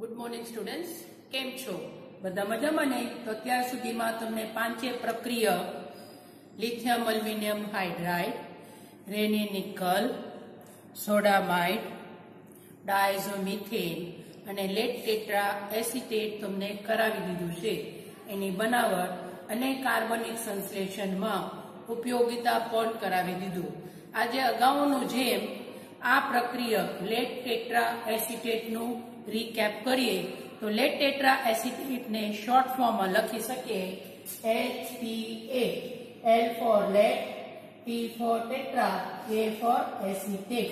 Good morning students, केम छो? बधा मजामां ने? तो अत्यार सुधीमां तमने पांचे प्रक्रिया लिथियम एल्युमिनियम हाइड्राइड, रेनी निकल, सोडामाइड, डायज़ोमिथेन अने लेड टेट्रा एसिटेट तमने करावी दीधुं छे। एनी बनावट अने कार्बनिक संश्लेषण में उपयोगिता पण करावी दीधुं। आजे अगाऊनुं जेम आ प्रक्रिया लेड टेट्रा एसिटेट नु रिकेप करिए तो लेड टेट्रा एसिटेट ने शॉर्ट फॉर्म में लखी सके HTA, L for lead, T for tetra, A for acetate.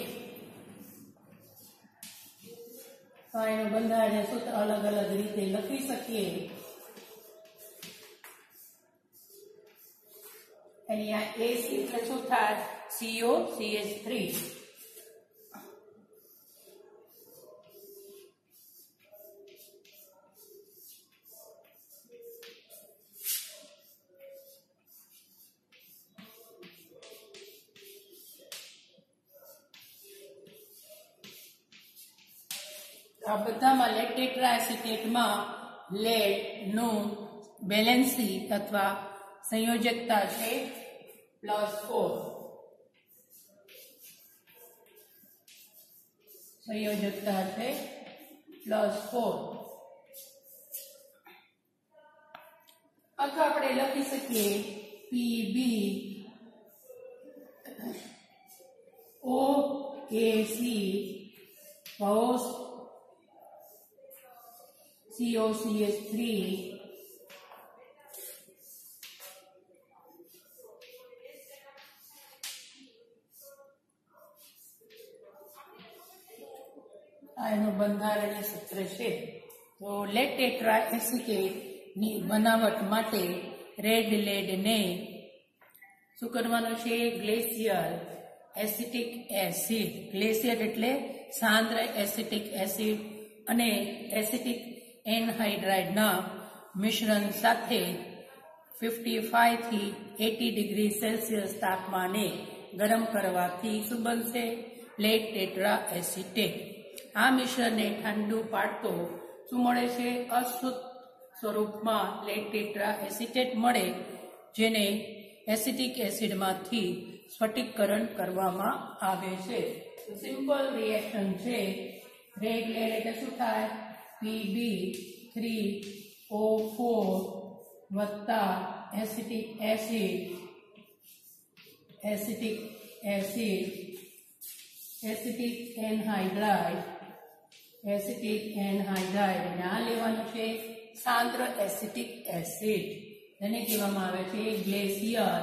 तो एनु बंधारण सूत्र अलग अलग रीते लखी सकीए। एनी आ AC એટલે શું થાય? COCH3। आ बधामां लेड टेट्रा एसिटेट में लेड नु बेलेंसी अथवा संयोजकता छे +4। संयोजकता छे +4 अथवा आपणे लखी सकीए PB OAC COCH3 बंधारणीय सूत्र है। तो लेड टेट्रा एसिटेट नी बनावट माटे रेड लेड ने शुं करवानुं छे? ग्लेशियर एसिटिक एसिड, ग्लेशियर एटले सांद्र एसिटिक एसिड अने एसिटिक एनहाइड्राइड ना मिश्रण साथे 55 थी 80 डिग्री सेल्सियस तापमाने गरम करवाथी शुं बनशे? Lead tetra acetate. आ मिश्रण ने ठंडू पाड़तो शुं मळे छे? अशुद्ध स्वरूप में लेड टेट्रा एसिटेट मळे, जेने एसिटिक एसिड मांथी स्फटिकीकरण करवामां आवे छे। तो सिंपल रिएक्शन छे। रेड लेड एटले शुं थाय? PB3O4 वत्ता एसिटिक एसिड, एसिटिक एनहाइड्राइड अने आ लेवानुं छे सांद्र एसिटिक एसिड, जेने कहेवामां आवे छे ग्लेशियर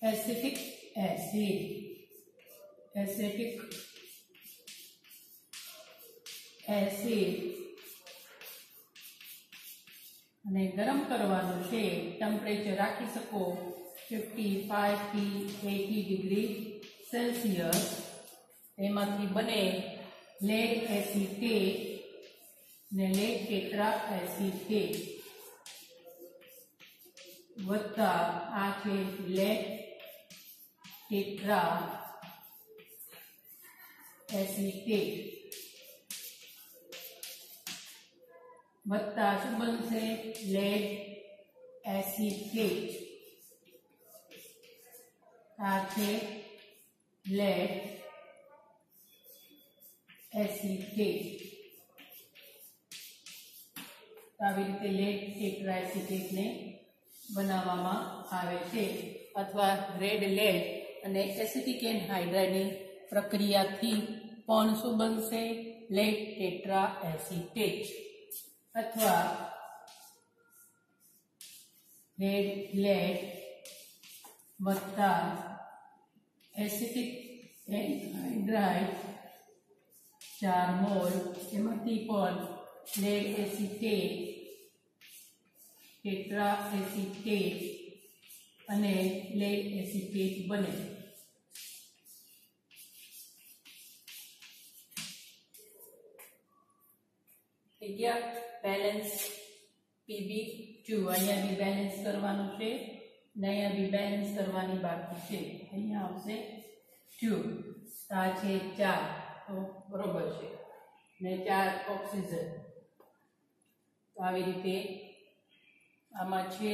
एसिटिक एसिड अने गरम करवानुं छे। टेम्परेचर राखी सको 55 થી 80 डिग्री सेल्सियस। एमांथी बने लेड एसिटेट ने लेड टेट्रा एसिटेट वत्ता आ छे लेड टेट्रा एसिटेट वत्ता शुं बनशे? Lead acetate. आ छे लेड एसिटेट। આવી રીતે લેડ ટેટ્રા એસિટેટ ને બનાવવામાં આવે છે અથવા રેડ લેડ અને એસિટિક એનહાઇડ્રાઇડ ની પ્રક્રિયાથી પણ શું બનશે? લેડ ટેટ્રા એસિટેટ अथवा रेड लेड वत्ता एसिटिक एनहाइड्राइड 4 मोल एमांथी पण लेड एसिटेट, टेट्रा एसिटेट अने लेड एसिटेट बने। बैलेंस PB2 अहींया भी बैलेंस करवानुं छे, अहींया भी बैलेंस करवानी बाकी छे। अहींया आवशे 2 આ છે 4 તો બરોબર છે ને 4 ઓક્સિજન તો આવી રીતે આમાં છે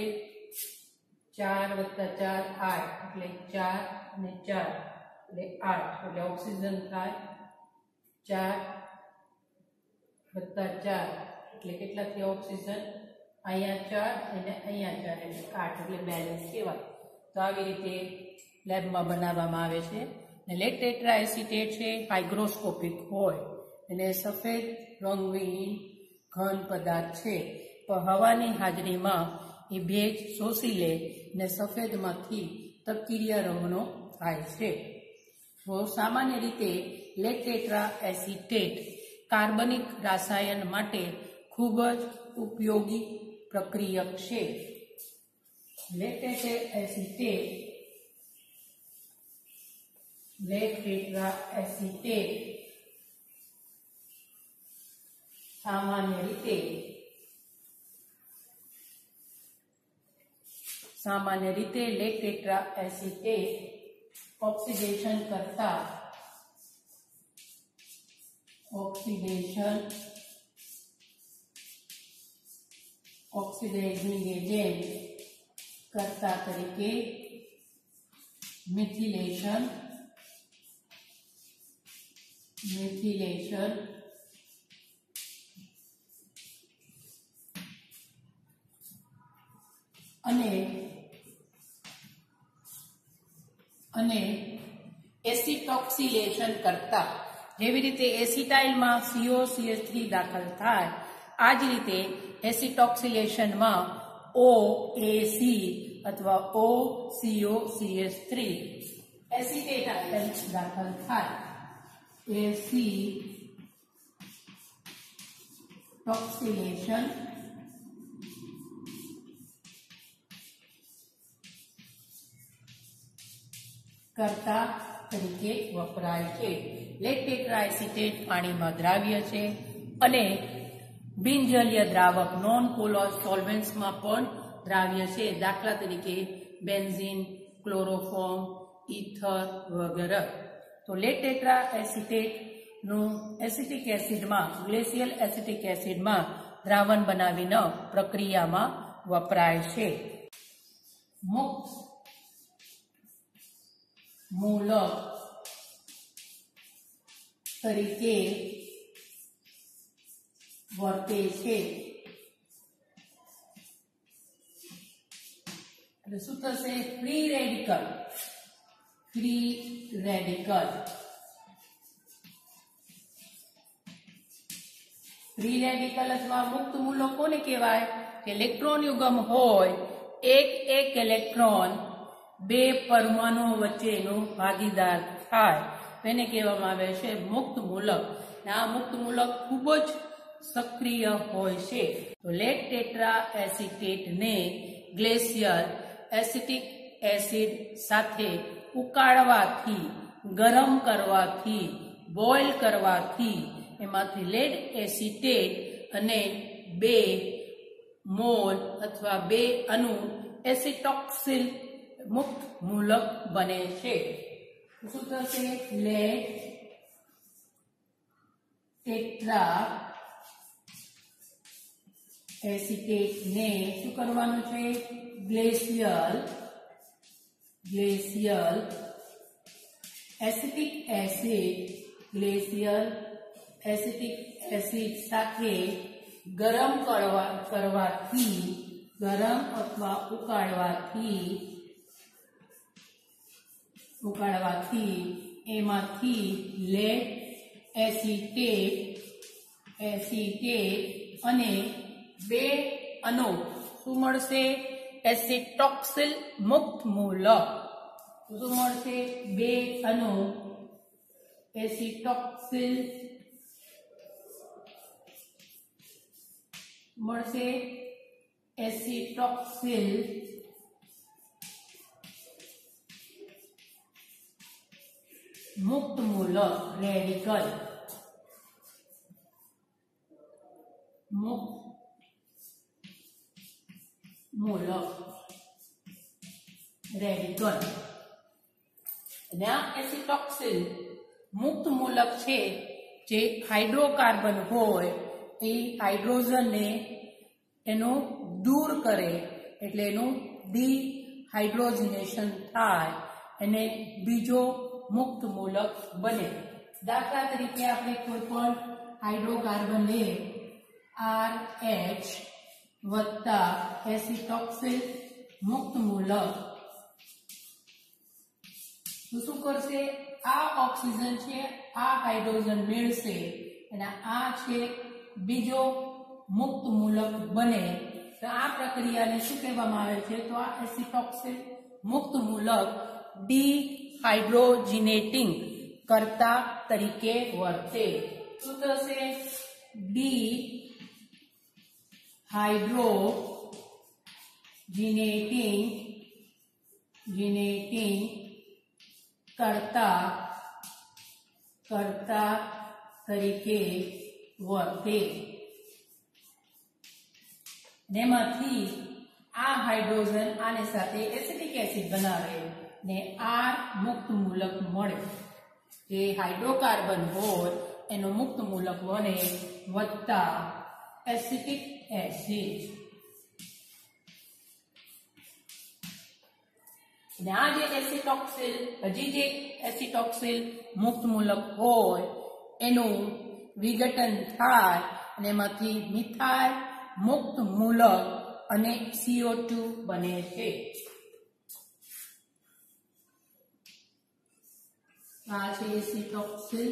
4 + 4 8 એટલે 4 અને 4 એટલે 8 એટલે ઓક્સિજન થાય 4 + 4 એટલે કેટલા થયા ઓક્સિજન અહીંયા 4 અને અહીંયા 4 એટલે 8 એટલે બેલેન્સ કહેવાય તો આવી રીતે લેબમાં બનાવવામાં આવે છે ને લેડ ટેટ્રા એસિટેટ છે હાઇગ્રોસ્કોપિક હોય અને સફેદ રંગની ઘન પદાર્થ છે પણ હવાની હાજરીમાં એ ભેજ શોષી લે ને સફેદમાંથી તપકીરિયા રંગનો થાય છે તો સામાન્ય રીતે લેડ ટેટ્રા એસિટેટ કાર્બનિક રસાયણ માટે ખૂબ જ ઉપયોગી પ્રક્રિયક છે લેડ ટેટ્રા એસિટેટ સામાન્ય રીતે lead tetra acetate oxidation oxidising agent કરતા તરીકે મિથિલેશન અને એસિટોક્સિલેશન કરતા જેવી રીતે એસિટાઇલમાં COCH3 દાખલ થાય આ જ રીતે એસિટોક્સિલેશનમાં OAC અથવા OCOCH3 એસિટેટ આયન દાખલ થાય એસિટોક્સિલેશન કરતા તરીકે વપરાય છે લેડ ટેટ્રા એસિટેટ પાણીમાં દ્રાવ્ય છે અને બિનજલીય દ્રાવક નોન પોલર સોલ્વેન્ટ્સમાં પણ દ્રાવ્ય છે દાખલા તરીકે બેન્ઝીન ક્લોરોફોર્મ ઇથર વગેરે તો લેડ ટેટ્રા એસિટેટનું એસિટિક એસિડમાં ગ્લેશિયલ એસિટિક એસિડમાં દ્રાવણ બનાવીને પ્રક્રિયામાં વપરાય છે મુક્ત મૂલક તરીકે વર્તે છે એટલે શું થશે ફ્રી રેડિકલ અથવા મુક્ત મૂલક કોને કહેવાય કે ઇલેક્ટ્રોન યુગમ હોય એક ઇલેક્ટ્રોન બે પરમાણુઓ વચ્ચેનો ભાગીદાર થાય તેને કહેવામાં આવે છે મુક્ત મૂલક આ મુક્ત મૂલક ખૂબ જ સક્રિય હોય છે તો લેડ ટેટ્રા એસિટેટને ગ્લેશિયલ એસિટિક એસિડ સાથે ઉકાળવાથી ગરમ કરવાથી બોઇલ કરવાથી એમાંથી લેડ એસિટેટ અને 2 મોલ અથવા 2 અણુ એસિટોક્સિલ મુક્ત મૂલક બને છે શું થશે લેડ ટેટ્રા એસિટેટ ને શું કરવાનું છે ગ્લેશિયલ એસિટિક એસિડ સાથે ગરમ અથવા ઉકાળવાથી એમાંથી લેડ એસિટેટ અને 2 અણુ શું મળશે એસિટોક્સિલ મુક્ત મૂલક શું મળશે 2 અણુ એસિટોક્સિલ મળશે એસિટોક્સિલ મુક્ત મૂલક રેડિકલ મુક્ત મૂલક રેડિકલ અને આ એસિટોક્સિલ મુક્ત મૂલક છે જે હાઇડ્રોકાર્બન હોય એ હાઇડ્રોજનને એનું દૂર કરે એટલે એનું ડિહાઇડ્રોજનેશન થાય અને બીજો મુક્ત મૂલક બને. દાખલા તરીકે આપણે કોઈ પણ હાઇડ્રોકાર્બન લે RH વત્તા એસિટોક્સિલ મુક્ત મૂલક તો શું કરશે? આ ઓક્સિજન છે આ હાઇડ્રોજન મેળશે અને આ છે બીજો મુક્ત મૂલક બને. તો આ પ્રક્રિયાને શું કહેવામાં આવે છે? તો આ એસિટોક્સિલ મુક્ત મૂલક ડિહાઇડ્રોજિનેટિંગ કરતા તરીકે વર્તે. શું થશે? ડિહાઇડ્રોજિનેટિંગ કરતા તરીકે વર્તે. એમાંથી આ હાઇડ્રોજન આને સાથે એસિટિક એસિડ બનાવે ને R મુક્ત મૂલક મળે. જે હાઇડ્રોકાર્બન હોય એનું મુક્ત મૂલક બને વત્તા એસિટિક એસિડ. અને આ જે એસિટોક્સિલ હજી જે એસિટોક્સિલ મુક્ત મૂલક હોય એનું વિઘટન થાય અને એમાંથી મિથાઇલ મુક્ત મૂલક અને CO2 બને છે. આ છે એસિટોક્સિલ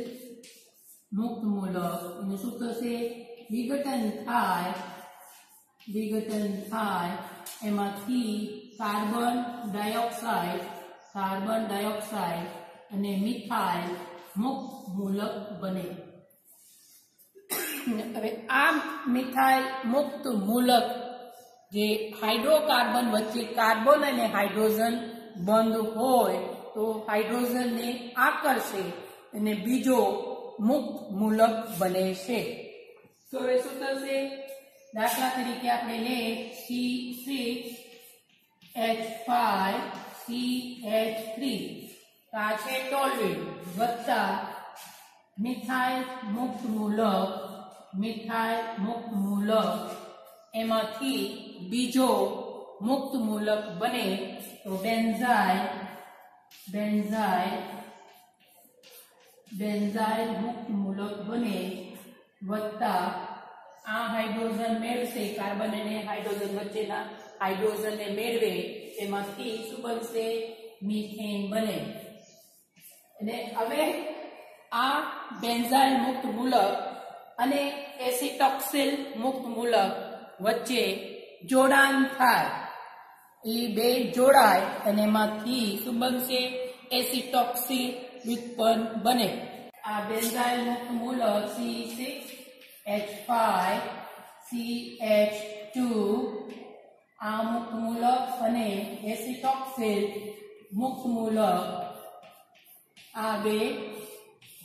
મુક્ત મૂલક. એનું શું થશે? વિઘટન થાય એમાંથી કાર્બન ડાયોક્સાઇડ અને મિથાઇલ મુક્ત મૂલક બને. હવે આ મિથાઇલ મુક્ત મૂલક જે હાઇડ્રોકાર્બન વચ્ચે કાર્બન અને હાઇડ્રોજન બંધ હોય તો હાઇડ્રોજનને આકર્ષે અને બીજો મુક્ત મૂલક બને છે. તો હવે શું થશે? દાખલા તરીકે આપણે લે C6H5CH3 આ છે ટોલ્યુઇન વત્તા મિથાઇલ મુક્ત મૂલક એમાંથી બીજો મુક્ત મૂલક બને તો બેન્ઝાઇલ મુક્ત મૂલક બને વત્તા આ હાઇડ્રોજન મેળવશે કાર્બન અને હાઇડ્રોજન વચ્ચેના હાઇડ્રોજનને મેળવે તેમાંથી શું બનશે? મીથેન બને. અને હવે આ બેન્ઝાઇલ મુક્ત મૂલક અને એસિટોક્સિલ મુક્ત મૂલક વચ્ચે જોડાણ થાય. એ બે જોડાય અને એમાંથી શું બનશે? એસિટોક્સિલ ઉત્પન્ન બને. આ બેન્ઝાઇલ મુક્ત મૂલક C6H5CH2 આ મુક્ત મૂલક અને એસિટોક્સિલ મુક્ત મૂલક આ બે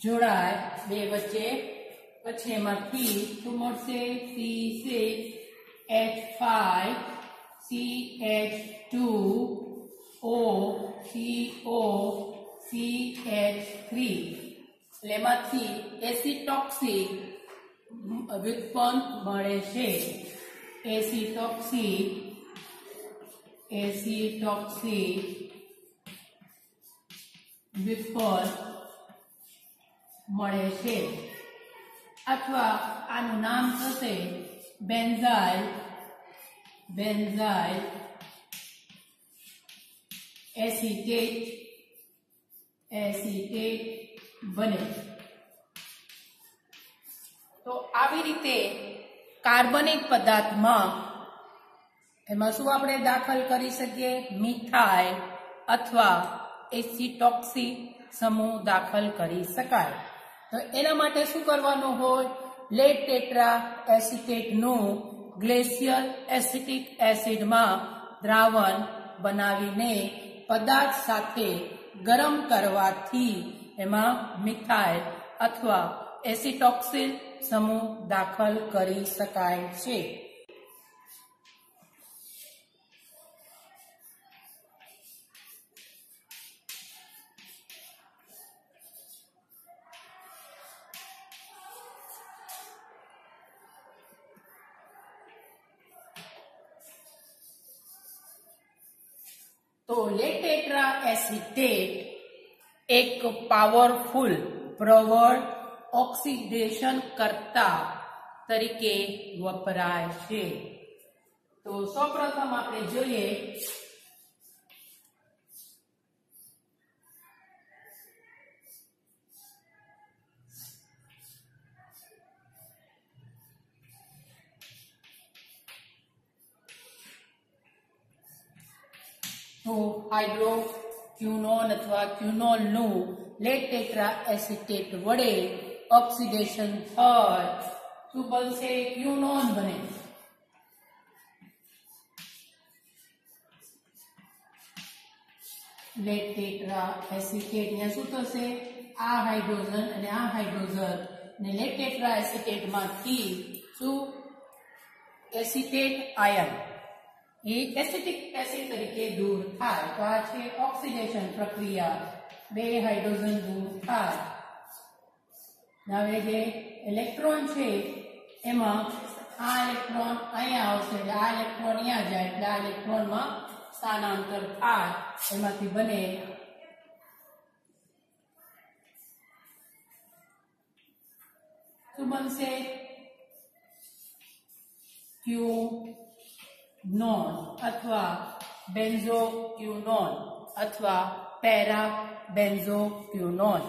જોડાય બે વચ્ચે પછી એમાંથી શું મળશે? C6H5CH2OCOCH3 એટલે એમાંથી એસિટોક્સિલ વ્યુત્પન્ન મળે છે. એસિટોક્સિલ વ્યુત્પન્ન મળે છે અથવા આનું નામ થશે બેન્ઝાઇલ એસિટેટ બને. તો આવી રીતે કાર્બનિક પદાર્થમાં એમાં શું આપણે દાખલ કરી શકીએ? મિથાઇલ અથવા એસિટોક્સી સમૂહ દાખલ કરી શકાય. તો એના માટે શું કરવાનું હોય? લેડ ટેટ્રા એસિટેટનું ગ્લેશિયલ એસિટિક એસિડમાં દ્રાવણ બનાવીને પદાર્થ સાથે ગરમ કરવાથી એમાં મિથાઇલ અથવા એસિટોક્સિલ સમૂહ દાખલ કરી શકાય છે. તો લેટ ટેટ્રા એસિટેટ એક પાવરફુલ પ્રબળ ઓક્સિડેશન કરતા તરીકે વપરાય છે. તો સૌપ્રથમ આપણે જોઈએ તો હાઇડ્રોક્વિનોન અથવા ક્વિનોલનું લેટ ટેટ્રા એસિટેટ વડે ઓક્સિડેશન થાય શું બનશે? ક્વિનોન બને. લેટ ટેટ્રા એસિટેટ ને શું થશે? આ હાઇડ્રોજન અને આ હાઇડ્રોજન ને લેટ ટેટ્રા એસિટેટમાંથી શું એસિટેટ આયન એ એસિટિક એસિડ તરીકે દૂર થાય. તો આ છે ઓક્સિડેશન પ્રક્રિયા. બે હાઇડ્રોજન દૂર થાય. હવે જે ઇલેક્ટ્રોન છે એમાં આ ઇલેક્ટ્રોન અહીંયા આવશે એટલે આ ઇલેક્ટ્રોન અહીંયા જાય એટલે આ ઇલેક્ટ્રોનમાં સ્થાનાંતર થાય. એમાંથી બને શું બનશે? ક્યુનોન અથવા બેન્ઝોક્વિનોન અથવા para benzoquinone.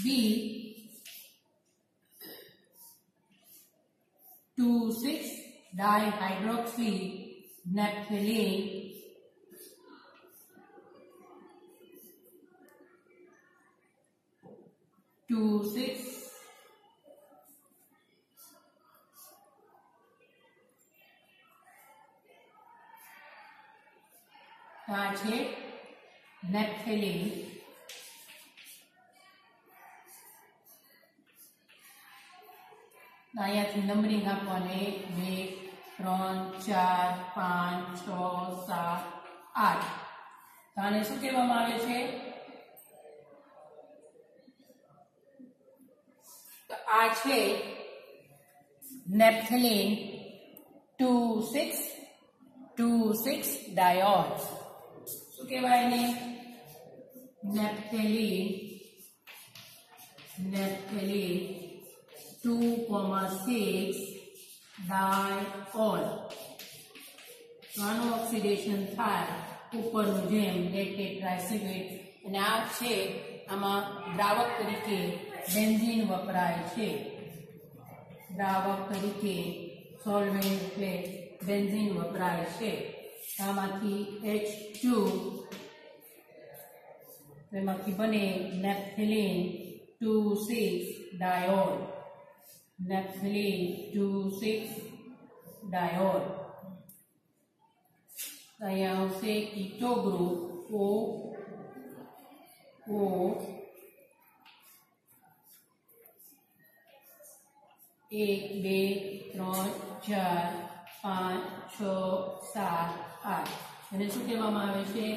B 2,6 dihydroxy naphthalene two six naphthalene अहींयाथी नंबरिंग आपवाने 1 3 4 5 6 7 8 આને શું કહેવામાં આવે છે? તો આ છે નેપથલીન 2,6 ડાયોલ. શું કહેવાય એને? નેપથલીન 2,6 डायऑल. આનું ઓક્સિડેશન થાય ઉપરનું જેમ લેટ ટેટ્રા એસિટેટ અને આ છે આમાં દ્રાવક તરીકે બેન્ઝીન વપરાય છે. દ્રાવક તરીકે સોલ્વેન્ટ એટલે બેન્ઝીન વપરાય છે. આમાંથી H2 એમાંથી બને નેપથલીન 2,6 ડાયોલ. नेपथलीन 2,6 डायोल. अहींया आवशे कीटो ग्रुप O 1 2 3 4 5 6 7 8 એને શું કહેવામાં આવે છે?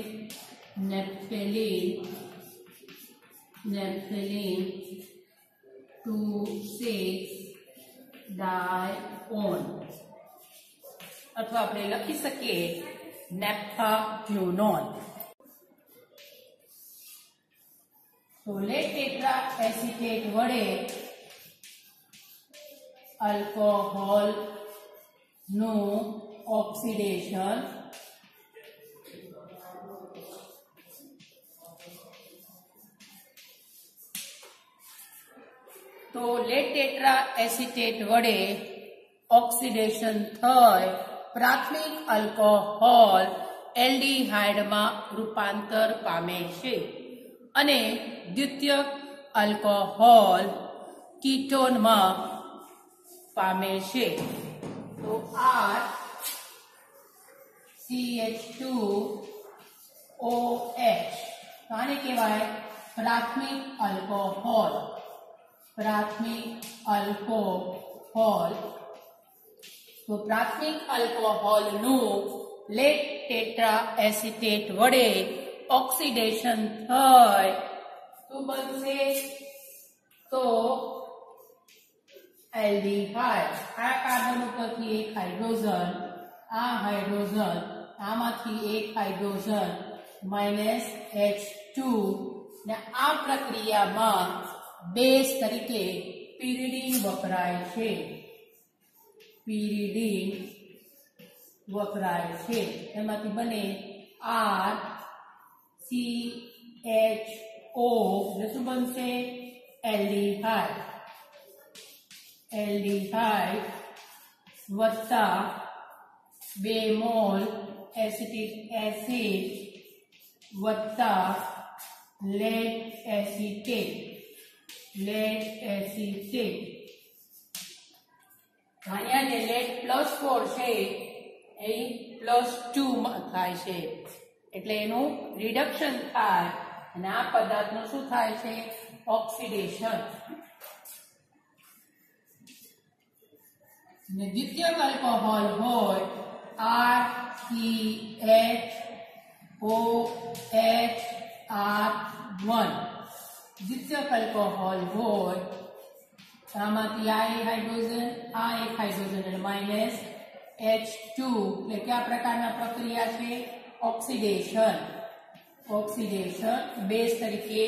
નેપથલીન 2,6 डायोन अथवा આપણે લખી શકીએ नेपथाक्विनोन. तो लेट टेट्रा एसिटेट वडे अल्कोहोल નું ઓક્સિડેશન तो लेट टेट्रा एसिटेट वडे ऑक्सिडेशन थई प्राथमिक अल्कोहोल एल्डिहाइड में रूपांतर पामे छे अने द्वितीयक अल्कोहोल कीटोन में पामे छे. तो R CH2OH आने कहेवाय प्राथमिक अल्कोहोल. प्राथमिक अल्कोहोल तो प्राथमिक अल्कोहोल नु लेट टेट्रा एसिटेट वडे ऑक्सिडेशन थई तो बनशे तो एल्डिहाइड. आ कार्बन उपरथी एक हाइड्रोजन आ हाइड्रोजन આમાંથી એક હાઇડ્રોજન -H2 ને આ પ્રક્રિયામાં બેઝ તરીકે pyridine વપરાય છે. pyridine વપરાય છે. એમાંથી બને RCHO એટલે શું બનશે? એલ્ડિહાઇડ. એલ્ડિહાઇડ વત્તા 2 મોલ એસિટિક એસિડ વત્તા લેડ એસિટેટ. લેડ એસિટેટ અહીંયા જે લેડ +4 છે એ +2 માં થાય છે એટલે એનું રિડક્શન થાય અને આ પદાર્થનું શું થાય છે? ઓક્સિડેશન. અને દ્વિતીયક આલ્કોહોલ હોય RCHOHR1. દ્વિતીયક આલ્કોહોલ હોય આમાંથી આ એક હાઇડ્રોજન અને -H2 એટલે કયા પ્રકારના પ્રક્રિયા છે? ઓક્સિડેશન. ઓક્સિડેશન બેઝ તરીકે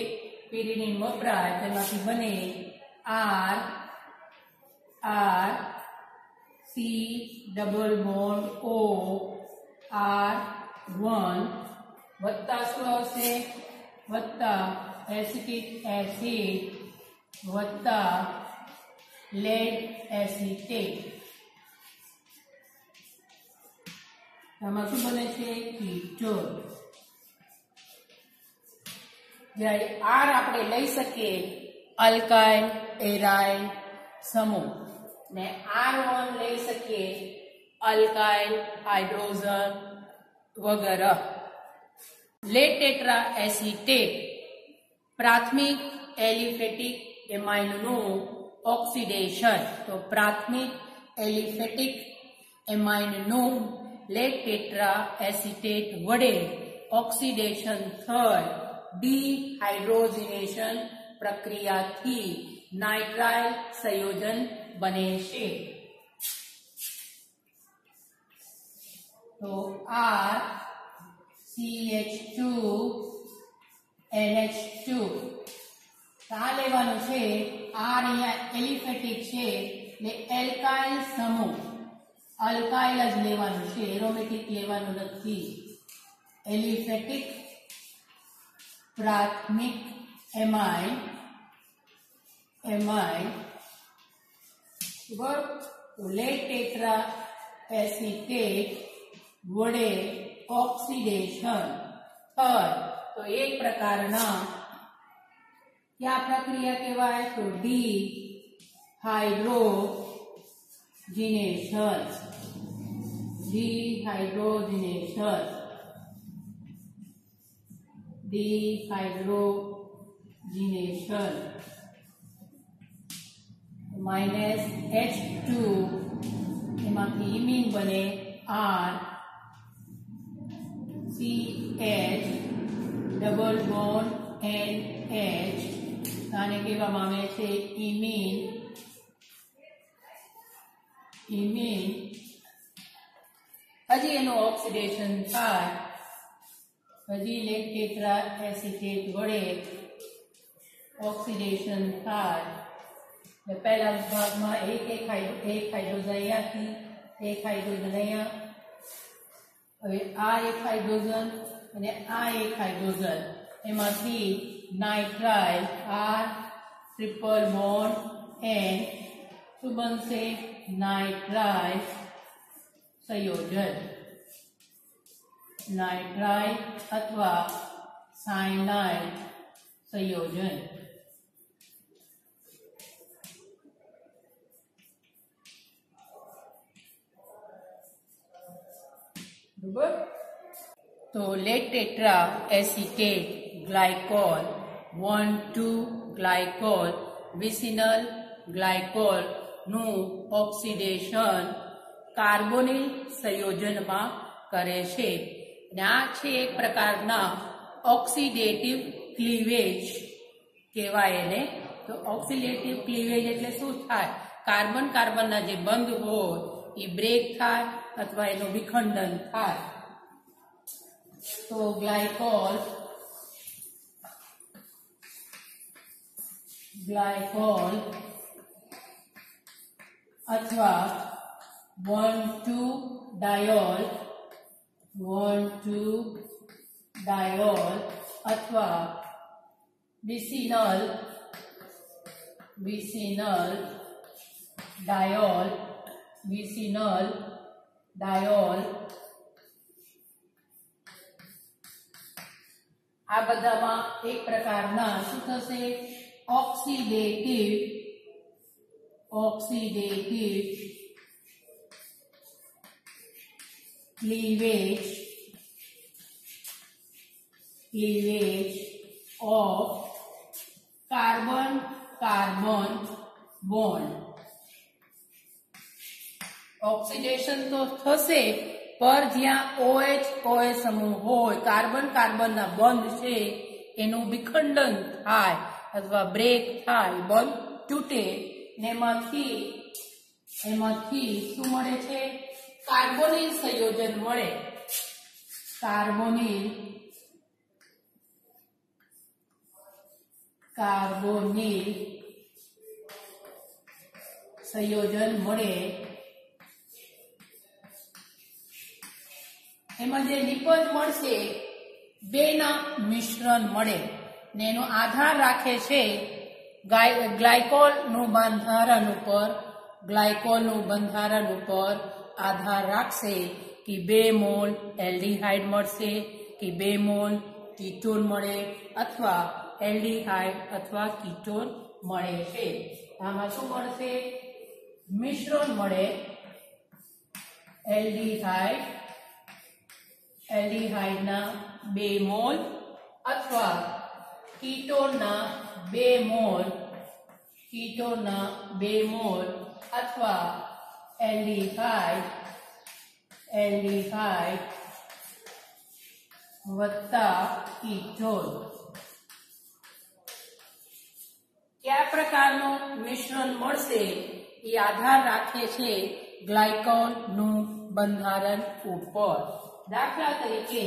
pyridine વપરાય તેમાંથી બને RCO R1 વત્તા શું આવશે? વત્તા એસિટિક એસિડ વત્તા લેડ એસિટેટ. આમાં શું બને છે? કીટોન. જ્યારે R આપણે લઈ શકીએ અલ્કાઇલ એરાઇલ સમૂહ ને R1 લઈ શકીએ અલ્કાઇલ હાઇડ્રોજન વગેરે. લેડ ટેટ્રા એસિટેટ પ્રાથમિક એલિફેટિક એમાઇનનું ઓક્સિડેશન. તો પ્રાથમિક એલિફેટિક એમાઇનનું લેડ ટેટ્રા એસિટેટ વડે ઓક્સિડેશન થઈ ડિહાઇડ્રોજનેશન પ્રક્રિયાથી નાઇટ્રાઇલ સંયોજન બને છે. તો RCH2 NH2 આ લેવાનું છે. આ અહીંયા એલિફેટિક છે એટલે એલ્કાઇલ સમૂહ. અલ્કાઇલ જ લેવાનું છે, એરોમેટિક લેવાનું નથી. એલિફેટિક પ્રાથમિક એમાઇન લેડ ટેટ્રા એસિટેટ વડે ઓક્સિડેશન થાય તો એક પ્રકારના क्या प्रक्रिया कहवाय? तो डिहाइड्रोजिनेशन. डिहाइड्रोजिनेशन. डिहाइड्रोजिनेशन -H2 એમાંથી ઇમિન બને RCH ડબલ બોન્ડ NH. આને કહેવામાં આવે છે ઇમિન. હજી એનું ઓક્સિડેશન થાય. હજી લેડ ટેટ્રા એસિટેટ વડે ઓક્સિડેશન થાય. પહેલા ભાગમાં એક હાઇડ્રોજન અહીંયાથી એક હાઇડ્રોજન અહીંયા. હવે આ એક હાઇડ્રોજન અને આ એક હાઇડ્રોજન એમાંથી nitrile R triple bond N શું બનશે? નાઇટ્રાઇલ સંયોજન. નાઇટ્રાઇલ અથવા સાયનાઇડ સંયોજન. બરાબર. તો lead tetra acetate glycol 1,2 glycol vicinal glycol નું ઓક્સિડેશન કાર્બોનિલ સંયોજનમાં કરે છે. અને આ છે એક પ્રકારના ઓક્સિડેટિવ ક્લીવેજ કહેવાય એને. તો ઓક્સિડેટિવ ક્લીવેજ એટલે શું થાય? કાર્બન કાર્બનના જે બંધ હોય એ બ્રેક થાય અથવા એનું વિખંડન થાય. તો ગ્લાયકોલ અથવા 1,2-ડાયોલ અથવા વિસિનલ ડાયોલ આ બધામાં એક પ્રકારના શું થશે oxidative cleavage of carbon bond. Oxidation તો થશે પર જ્યાં OH સમૂહ હોય કાર્બન ના બંધ છે એનું વિખંડન થાય અથવા બ્રેક થાય બંધ તૂટે ને એમાંથી શું મળે છે કાર્બોનિલ સંયોજન મળે કાર્બોનિલ સંયોજન મળે એમાં જે નિપજ મળશે બેના મિશ્રણ મળે ને એનો આધાર રાખે છે ગ્લાયકોલનું બંધારણ ઉપર આધાર રાખશે કે 2 મોલ એલ્ડિહાઇડ મળશે કે 2 મોલ કીટોન મળે અથવા એલ્ડિહાઇડ અથવા કીટોન મળે છે આમાં શું મળશે મિશ્રણ મળે એલ્ડિહાઇડના 2 મોલ અથવા કીટોનના 2 મોલ અથવા એલ્ડિહાઇડ વત્તા કીટોન કયા પ્રકારનું મિશ્રણ મળશે એ આધાર રાખે છે ગ્લાયકોલનું બંધારણ ઉપર દાખલા તરીકે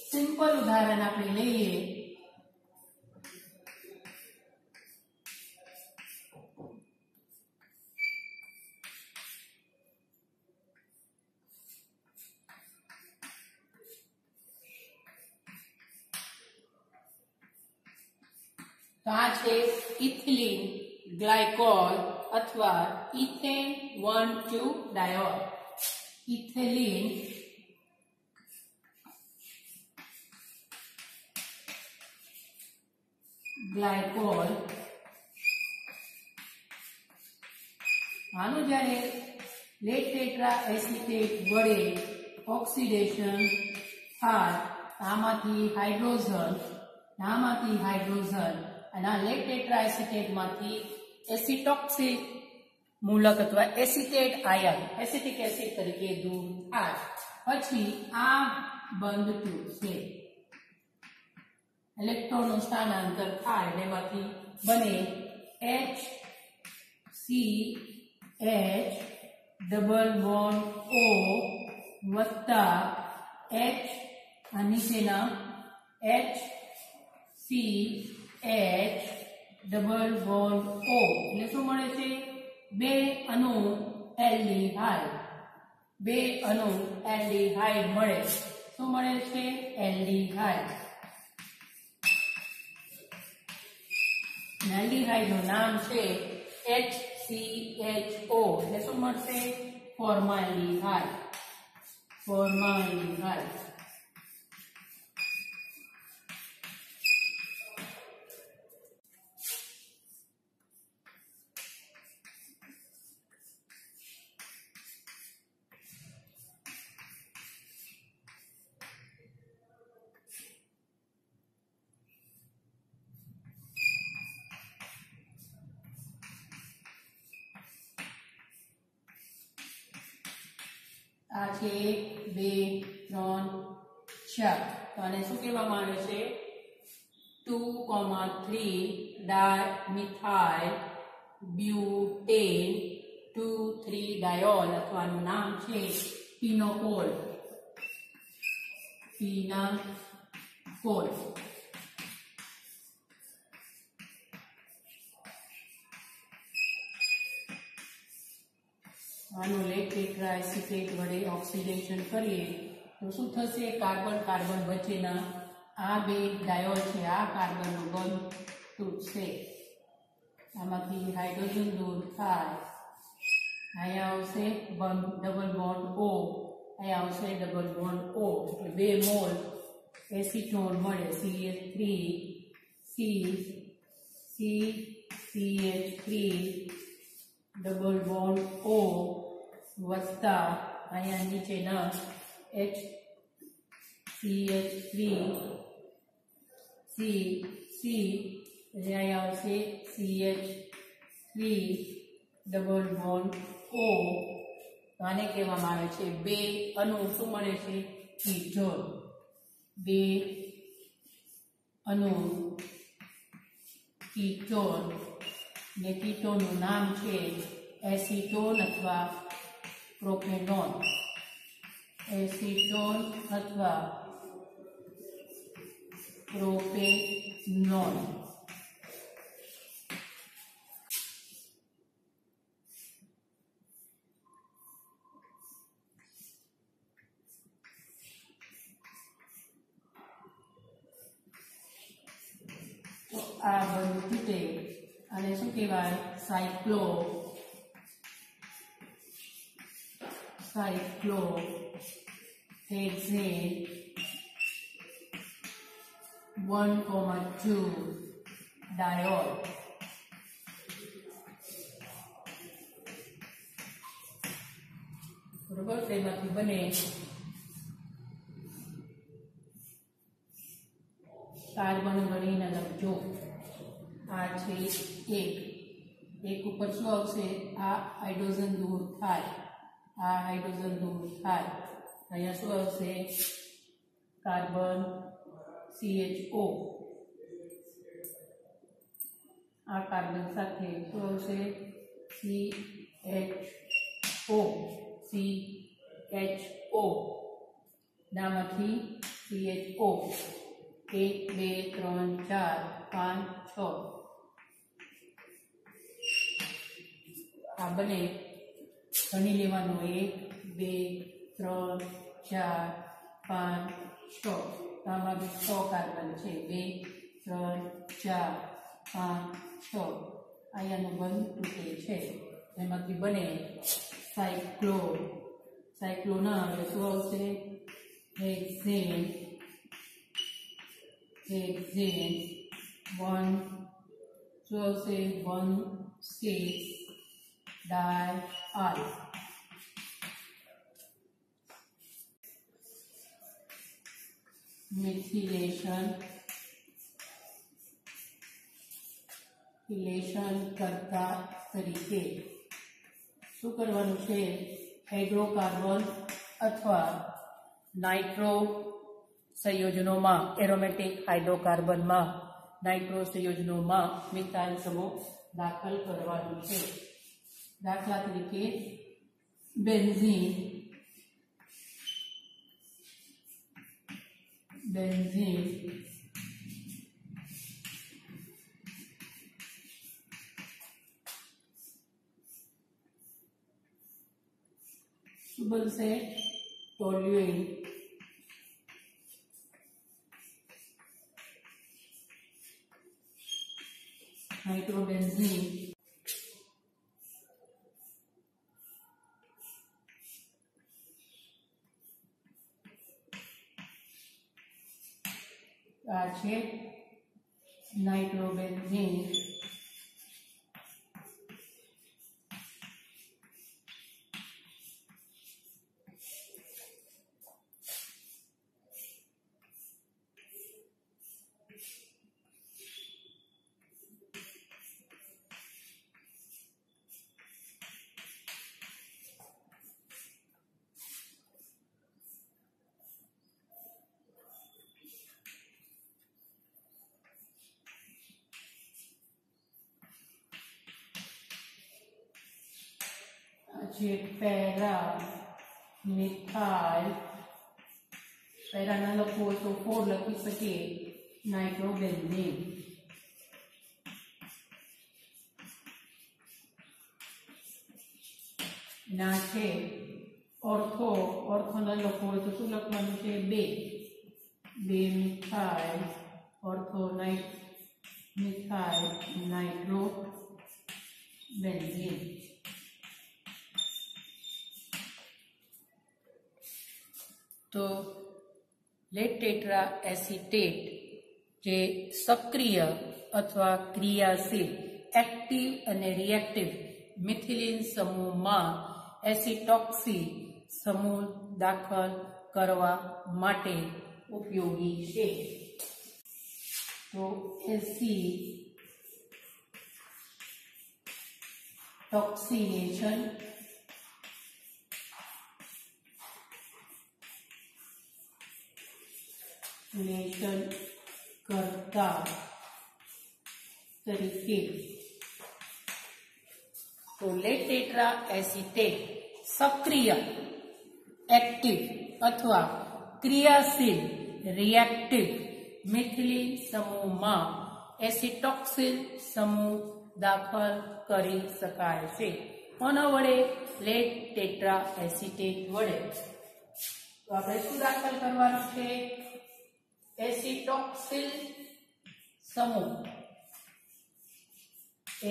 સિમ્પલ ઉદાહરણ આપણે લઈએ તો આ છે ઇથિલિન ગ્લાયકોલ અથવા ઇથેન 1,2-ડાયોલ ઇથિલિન ગ્લાયકોલ આનું જ્યારે લેડ ટેટ્રા એસિટેટ વડે ઓક્સિડેશન થાય આમાંથી હાઇડ્રોજન અને આ લેડ ટેટ્રા એસિટેટમાંથી એસિટોક્સિક મૂલક અથવા એસિટેટ આયન એસિટિક એસિડ તરીકે દૂર થાય પછી આ બંધ તૂટશે ઇલેક્ટ્રોનનું સ્થાનાંતર થાય એમાંથી બને HCH ડબલ બોન્ડ O વત્તા H આ નીચેના HCH ડબલ બોન્ડ O એટલે શું મળે છે 2 અણુ એલ્ડિહાઇડ મળે શું મળે છે એલ્ડિહાઇડ નું નામ છે HCHO એટલે શું મળશે ફોર્માલ્ડિહાઇડ આ છે 1 2 3 4 તો આને શું કહેવામાં આવે છે 2,3 ડાયમિથાઇલ બ્યુટેન 2,3 ડાયોલ અથવા આનું નામ છે ફિનોકોલ ફીનાકોલ. આનું લેડ ટેટ્રાએસિટેટ વડે ઓક્સિડેશન કરીએ તો શું થશે? કાર્બન કાર્બન વચ્ચેના આ બે ડાયોલ છે, આ કાર્બનનો બંધ તૂટશે. આમાંથી હાઇડ્રોજન દૂર થાય. અહીંયા આવશે ડબલ બોન્ડ O, અહીંયા આવશે ડબલ બોન્ડ O, એટલે 2 મોલ એસિટોન મળે. CH3 ડબલ બોન્ડ O વત્તા અહીંયા નીચેના CH3 C અહીંયા આવશે CH3 ડબલ બોન્ડ O. આને કહેવામાં આવે છે 2 અણુ શું મળે છે? કીટોન. 2 અણુ કીટોન, ને કીટોનનું નામ છે એસિટોન અથવા પ્રોપેનોન. એસિટોન અથવા પ્રોપેનોન. તો આ બંધ તૂટે અને શું કહેવાય? સાયક્લોહેક્સેન 1,2 ડાયોલ. બરોબર, તેમાંથી બને કાર્બન ગણીને લખજો. આ છે એક ઉપર શું આવશે? આ હાઇડ્રોજન દૂર થાય. અહીંયા શું આવશે? Carbon CHO. આ કાર્બન સાથે શું આવશે? CHO. નામાંથી CHO 1 2 3 4 5 6. આ બને ગણી લેવાનું. 1 2 3 4 5 6. આમાં 6 કાર્બન છે. 2 3 4 5 6. અહીંયાનું બંધ તૂટે છે. એમાંથી બને સાયક્લો ના આવે શું આવશે? હેક્સેન 1 શું આવશે? 1,6 ડાયઆલ. મિથિલેશન કરતા તરીકે શું કરવાનું છે? હાઇડ્રોકાર્બન અથવા નાઇટ્રો સંયોજનોમાં, એરોમેટિક હાઇડ્રોકાર્બનમાં નાઇટ્રો સંયોજનોમાં મિથાઇલ સમૂહ દાખલ કરવાનું છે. દાખલા તરીકે બેન્ઝીન શું બનશે? ટોલ્યુઇન. નાઇટ્રોબેન્ઝીન આ છે નાઇટ્રોબેન્ઝીન. જે પેરા મિથાઇલ પહેલાના લખવું હોય તો 4 લખી શકીએ નાઇટ્રોબેન્ઝીન. ના છે ઓર્થો ન લખવું હોય તો શું લખવાનું છે 2 મિથાઇલ ઓર્થો મિથાઇલ નાઇટ્રોબેન્ઝીન. તો લેડ ટેટ્રા એસિટેટ જે સક્રિય અથવા ક્રિયાશીલ એક્ટિવ અને રિએક્ટિવ મિથિલિન સમૂહમાં એસિટોક્સી સમૂહ દાખલ કરવા માટે ઉપયોગી છે. તો એસિટોક્સિનેશન કરતા તરીકે. તો લેડ ટેટ્રા એસિટેટ સક્રિય એક્ટિવ અથવા ક્રિયાશીલ રિએક્ટિવ મિથિલિન સમૂહમાં એસિટોક્સિલ સમૂહ દાખલ કરી શકાય છે. કોના વડે? લેડ ટેટ્રા એસિટેટ વડે. તો આપણે શું દાખલ કરવાનું છે? એસિટોક્સિલ સમૂહ.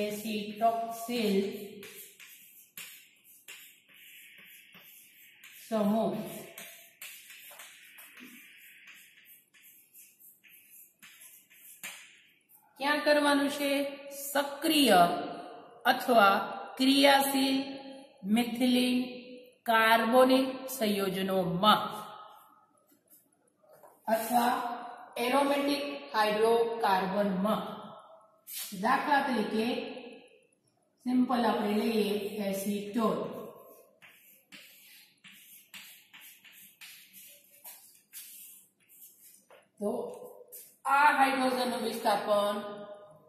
એસિટોક્સિલ સમૂહ ક્યાં કરવાનું છે? સક્રિય અથવા ક્રિયાશીલ મિથિલિન કાર્બોનિલ સંયોજનોમાં અથવા એરોમેટિક હાઇડ્રોકાર્બનમાં. દાખલા તરીકે સિમ્પલ આપણે લઈએ એસિટોન. તો આ હાઇડ્રોજનનું વિસ્થાપન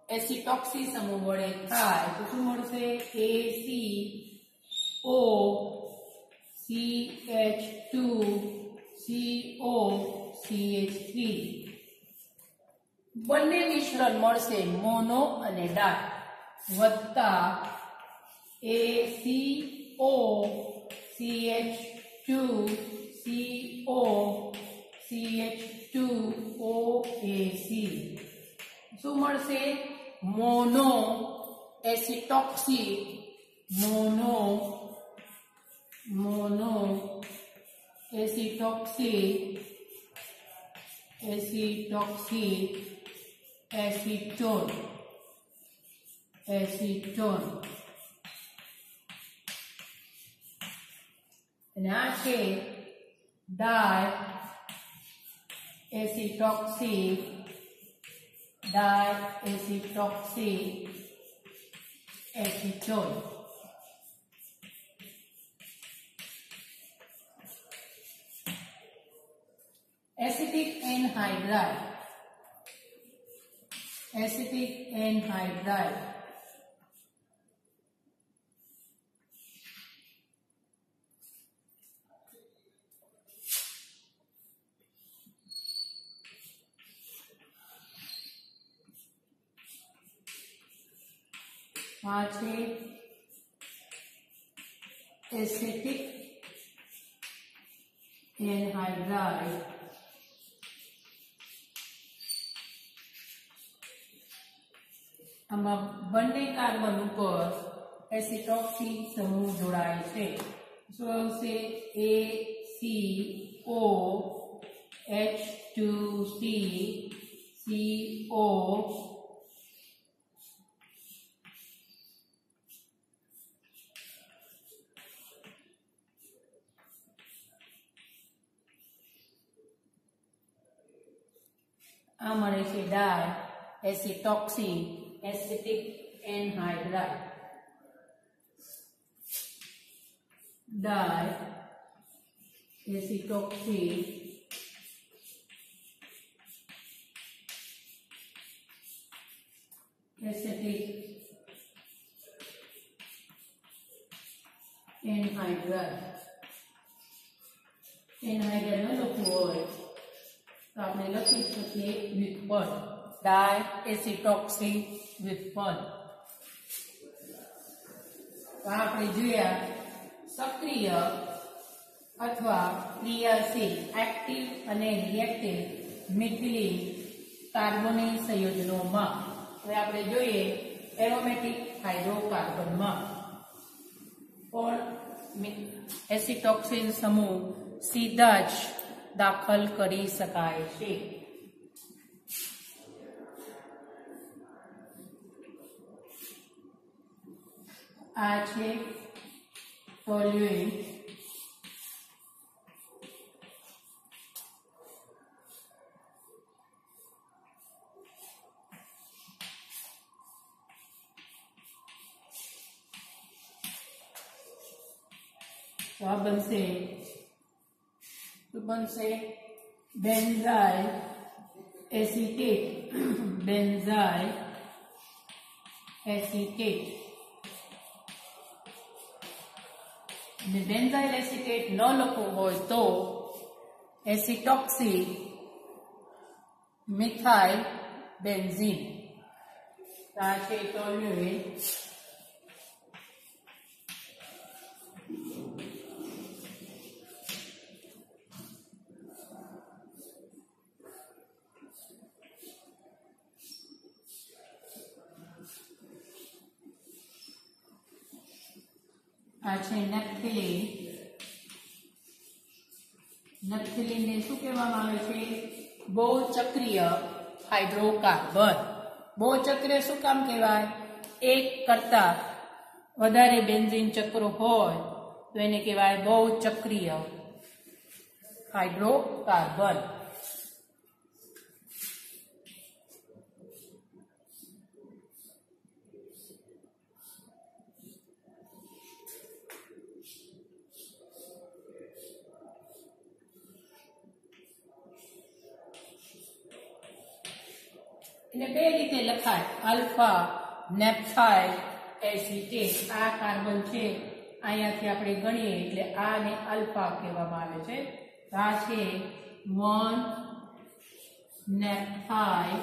એસિટોક્સી સમૂહ વડે થાય તો શું મળશે? ACO CH2 CO CH3 બંને મિશ્રણ મળશે મોનો અને ડાય વત્તા ACO CH2 CO CH2 OAC શું મળશે? મોનો એસિટોક્સી મોનો એસિટોક્સી એસિટોન અને આ છે ડાય એસિટોક્સી એસિટોન. એસિટિક એનહાઇડ્રાઇડ આ છે એસિટિક એનહાઇડ્રાઇડ. આમાં બંને કાર્બન ઉપર એસિટોક્સી સમૂહ જોડાય છે. શું આવશે? ACO H2C CO આ મળે છે ડાય એસિટોક્સી એસિટિક એનહાઇડ્રાઇડ. ડાય એસિટોક્સી એસિટિક એનહાઇડ્રાઇડ. એનહાઇડ્રાઇડ ન લખવું હોય તો આપણે લખી શકીએ વ્યુત્પન્ન ડાયએસિટોક્સી વ્યુત્પન્ન. તો આપણે જોયા સક્રિય અથવા ક્રિયાશીલ એક્ટિવ અને રિએક્ટિવ મિથિલિન કાર્બોનિલ સંયોજનોમાં. હવે આપણે જોઈએ એરોમેટિક હાઇડ્રોકાર્બનમાં પણ એસિટોક્સિન સમૂહ સીધા જ દાખલ કરી શકાય છે. આ છે ટોલ્યુઇન, તો આ બનશે બેન્ઝાઇલ એસિટેટ. બેન્ઝાઇલ એસિટેટ અને બેન્ઝાઇલ એસિટેટ ન લખવું હોય તો એસિટોક્સી મિથાઇલ બેન્ઝીન. આ છે ટોલ્યુઇન. આ છે નેપ્થેલિન. નેપ્થેલિનને શું કહેવામાં આવે છે? બહુચક્રીય હાઇડ્રોકાર્બન. બહુચક્રીય શું કામ કહેવાય? એક કરતા વધારે બેન્ઝીન ચક્રો હોય તો એને કહેવાય બહુચક્રીય હાઇડ્રોકાર્બન. એને બે રીતે લખાય. Alpha naphthyl acetate. આ કાર્બન છે, અહીંયાથી આપણે ગણીએ એટલે આને આલ્ફા કહેવામાં આવે છે. આ છે 1 નેપ્થાઇલ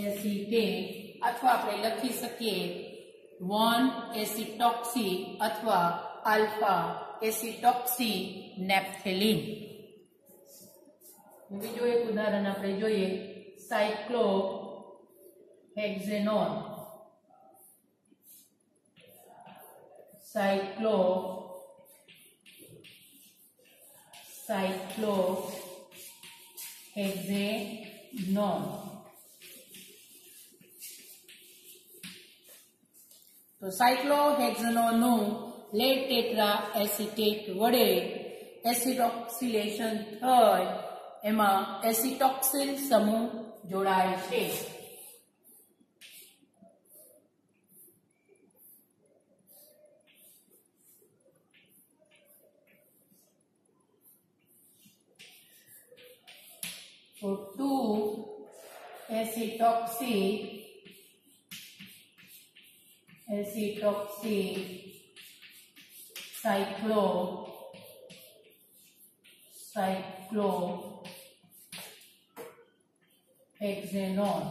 એસિટેટ અથવા આપણે લખી શકીએ 1 એસિટોક્સી અથવા આલ્ફા એસિટોક્સી નેપ્થેલિન. બીજું એક ઉદાહરણ આપણે જોઈએ સાયક્લોહેક્ઝેનોન. સાયક્લોહેક્ઝેનોન. તો સાયક્લોહેક્ઝેનોનનું લેડ ટેટ્રા એસિટેટ વડે એસિડોક્સિલેશન થઈ એમાં એસિટોક્સિલ સમૂહ જોડાય છે. તો 2 acetoxy cyclohexanone.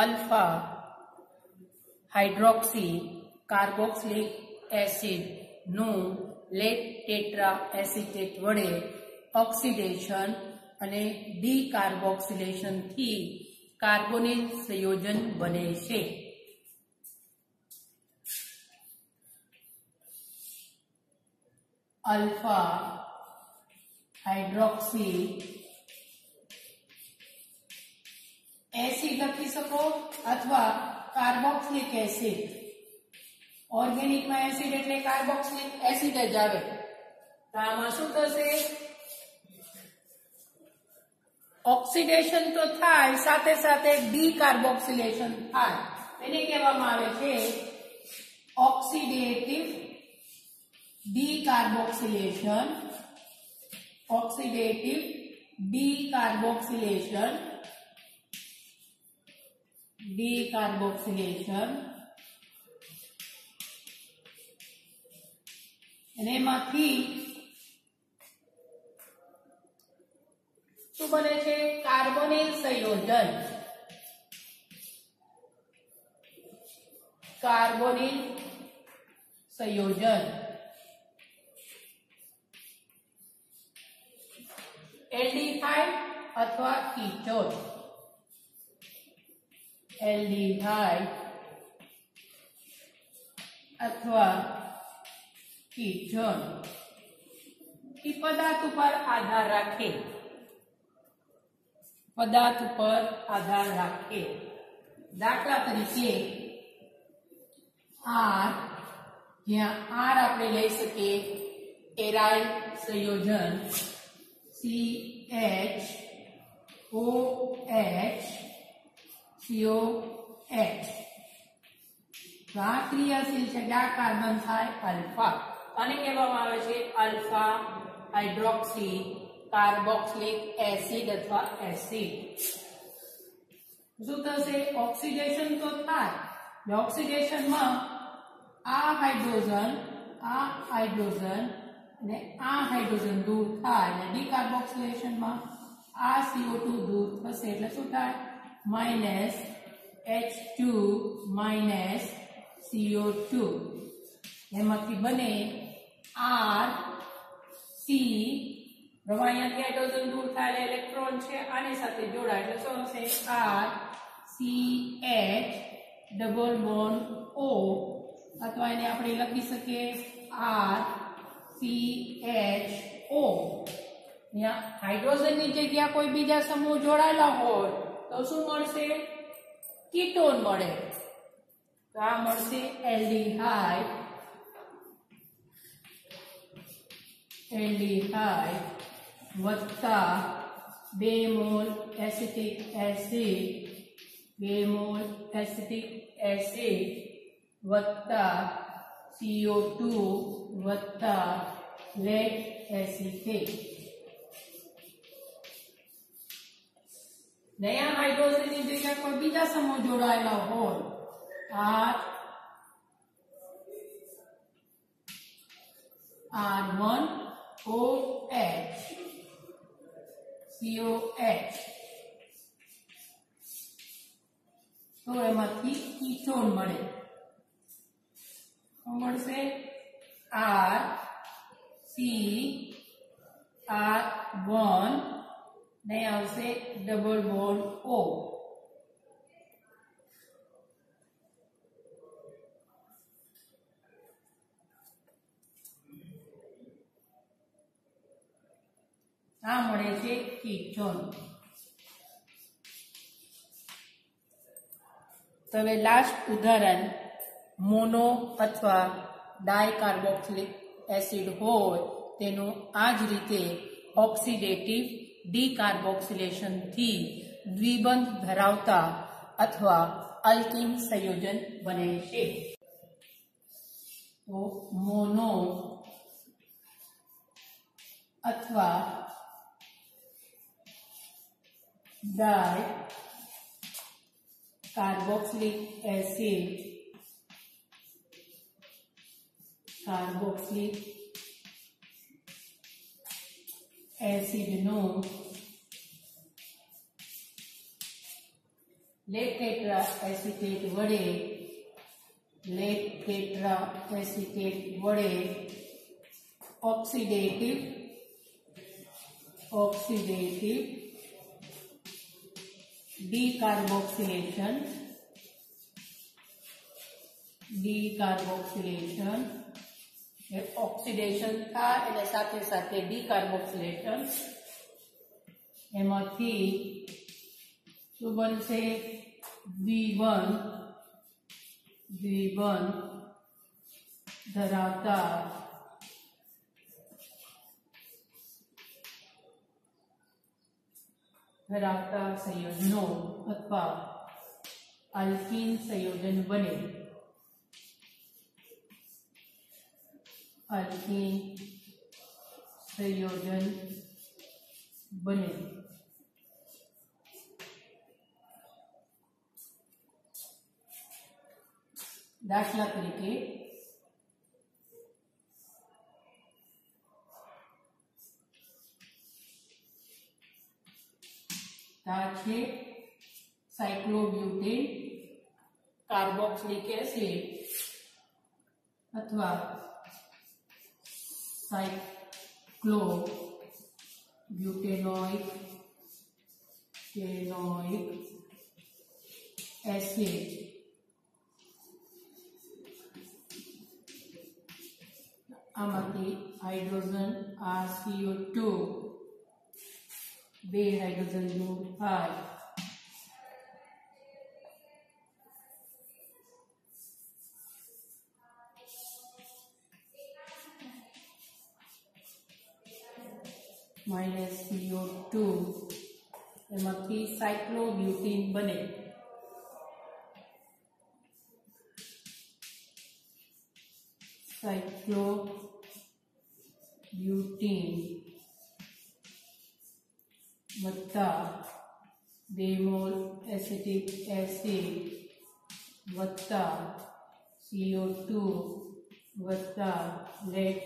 Alpha hydroxy carboxylic acid નું લેડ ટેટ્રા એસિટેટ વડે ઓક્સિડેશન અને ડીકાર્બોક્સિલેશન થી કાર્બોનિલ સંયોજન બને છે. અલ્ફા હાઇડ્રોક્સી એસિડ લખી શકો અથવા કાર્બોક્સિલિક એસિડ. ઓર્ગેનિકમાં એસિડ એટલે કાર્બોક્સિલિક એસિડ જ આવે. તો આમાં શું થશે? ઓક્સિડેશન તો થાય, સાથે સાથે ડીકાર્બોક્સિલેશન થાય. એને કહેવામાં આવે છે ઓક્સિડેટિવ ડીકાર્બોક્સિલેશન. ઓક્સિડેટિવ ડીકાર્બોક્સિલેશન ડીકાર્બોક્સિલેશન અને એમાંથી શું બને છે? કાર્બોનિલ સંયોજન. કાર્બોનિલ સંયોજન એલ્ડિહાઇડ અથવા કીટોન. એલ્ડિહાઇડ અથવા કીટોન એ પદાર્થ ઉપર આધાર રાખે. પદાર્થ ઉપર આધાર રાખે. દાખલા તરીકે R, જ્યાં R આપણે લઈ શકીએ એરાઇલ સંયોજન CH OH COH. તો આ ક્રિયાશીલ છે કે આ કાર્બન થાય અલ્ફા. આને કહેવામાં આવે છે અલ્ફા હાઇડ્રોક્સી કાર્બોક્સિલિક એસિડ અથવા એસિડ. શું થશે? ઓક્સિડેશન તો થાય. ઓક્સિડેશનમાં આ હાઇડ્રોજન અને આ હાઇડ્રોજન દૂર થાય અને ડીકાર્બોક્સિલેશનમાં આ CO2 દૂર થશે એટલે શું થાય? -H2 - CO2. એમાંથી બને R C. પ્રવાહીમાંથી હાઇડ્રોજન દૂર થાય એટલે ઇલેક્ટ્રોન છે આની સાથે જોડાય એટલે શું હશે? R CH double bond O. અથવા એને આપણે લખી શકીએ R CHO. અહીંયા હાઇડ્રોજનની જગ્યા કોઈ બીજા સમૂહ જોડાયેલા હોય તો શું મળશે? કીટોન મળે. તો આ મળશે એલ્ડિહાઇડ. એલ્ડિહાઇડ વત્તા 2 mall acetic acid. 2 mall acetic acid વત્તા CO2 વત્તા લેડ એસિટેટ. નયા હાઇડ્રોજનની જગ્યા કોઈ બીજા સમૂહ જોડાયેલા હોય R1 OH COH. તો એમાંથી કીટોન મળે. શું મળશે? R C R1 ને આવશે ડબલ બોન્ડ O. આ મળે છે કીટોન. તો હવે લાસ્ટ ઉદાહરણ મોનો અથવા ડાયકાર્બોક્સિલિક એસિડ હોય તેનું આ જ રીતે ઓક્સિડેટિવ ડીકાર્બોક્સિલેશન થી દ્વિબંધ ધરાવતા અથવા અલ્કીન સંયોજન બને છે. તો મોનો અથવા ડાય કાર્બોક્સિલિક એસિડ નો લેડ ટેટ્રા એસિટેટ વડે ઓક્સિડેટિવ ડીકાર્બોક્સિલેશન ઓક્સિડેશન થાય એટલે સાથે સાથે ડીકાર્બોક્સિલેશન. એમાંથી શું બનશે? દ્વિબંધ ધરાવતા સંયોજનો અથવા અલ્કીન સંયોજન બને. દાખલા તરીકે આ છે સાયક્લોબ્યુટેન કાર્બોક્સિલિક એસિડ અથવા સાયક્લોબ્યુટેનોઇક એસિડ આમાંથી હાઇડ્રોજન આ CO2 બે હાઇડ્રોજન ગ્રુપ હોય માઇનસ CO2 એમાંથી સાયક્લોબ્યુટીન બને સાયક્લોબ્યુટીન વત્તા 2 મોલ એસિટિક એસિડ વત્તા CO2 વત્તા લેડ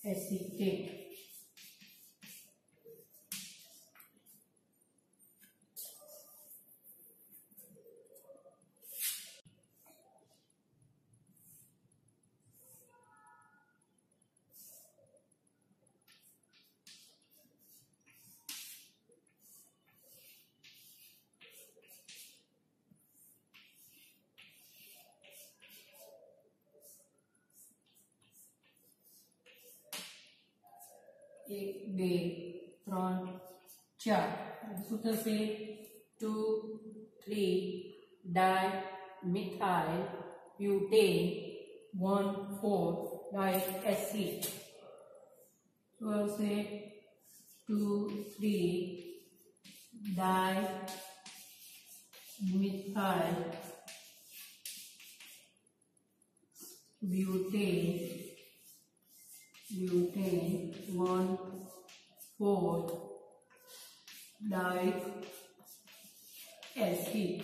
એસિટેટ एक बे त्रण चार सूत्र से 2 3 di methyl butane 1 4 di acid तो से 2 3 di methyl butane 1 4 dioic acid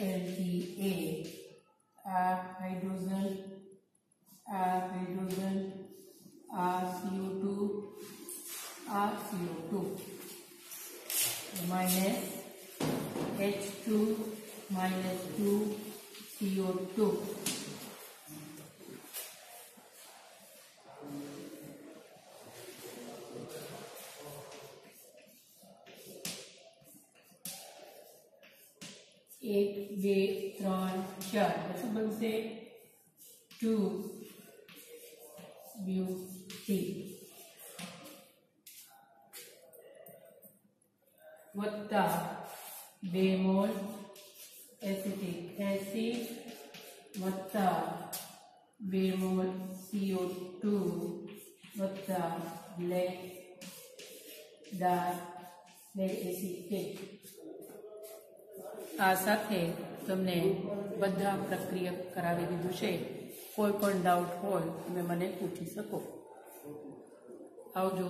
LDA hydrogen CO2 minus H2 minus 2 CO2 एक बे त्रण चार શું બનશે 2 ब्यूटी વત્તા 2 મોલ एसिटिक एसिड वत्ता 2 मोल CO2 वत्ता लेड एसिटेट आ साथे तमने बधा प्रक्रिया करावी दीधुं छे कोई पण डाउट होय तमे मने पूछी शको आवजो।